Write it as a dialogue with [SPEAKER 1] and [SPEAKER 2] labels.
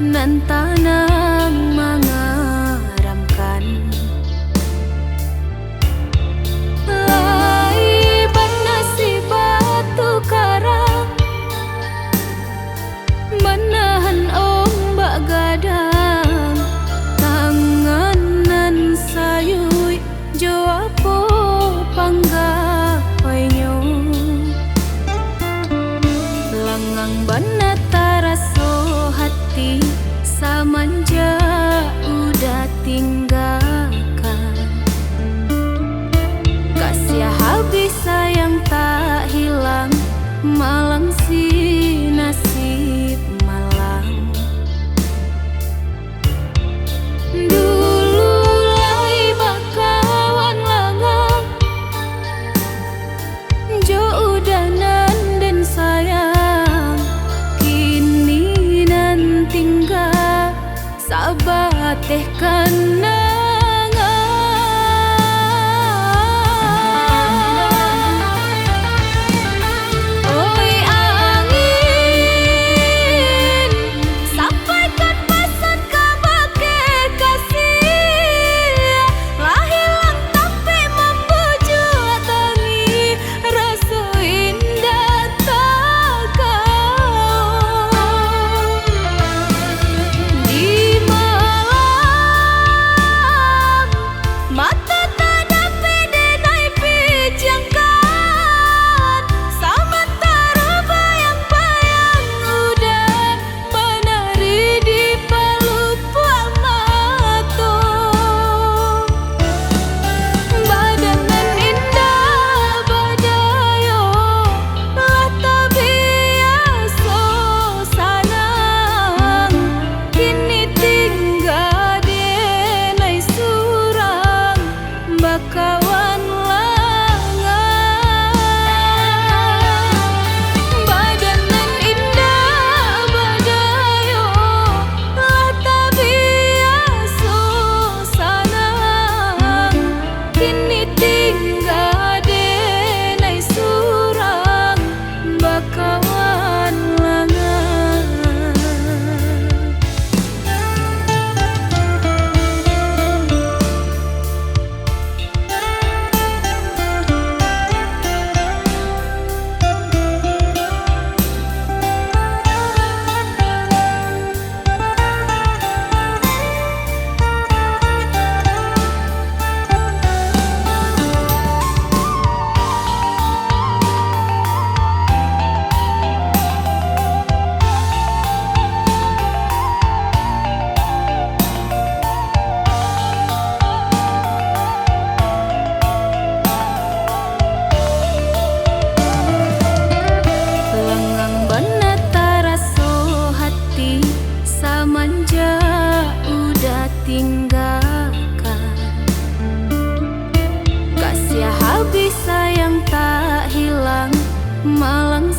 [SPEAKER 1] nan tanang mengeramkan. Laiban nasi batu karang menahan ombak gadang, tanganan sayui joapo panggapainya. Langang bana taraso hati samanja udah tinggalkan. Kasih habis sayang tak hilang, malang si nasib malang. Dulu lai bakawan langang, jo udanan dan sayang, kini nan tinggal sabat teh kenangan. Oi angin, sampaikan pesan kabar kekasih. Lah hilang tapi membujuk tangi, rasa indah tak kau. Di malam mata tak dapat denai pijangkan, sementara bayang-bayang udah menari di pelupuan mata. Badanan indah badayo, lah tak biasa sanang, kini tinggal denai surang bakawan langang. Badanan indah badayo, lah tak biasa sanang, kini tinggal denai surang bakawan langang. Lengang bana taraso hati samanja udah tinggalkan. Kasih habis sayang tak hilang, malang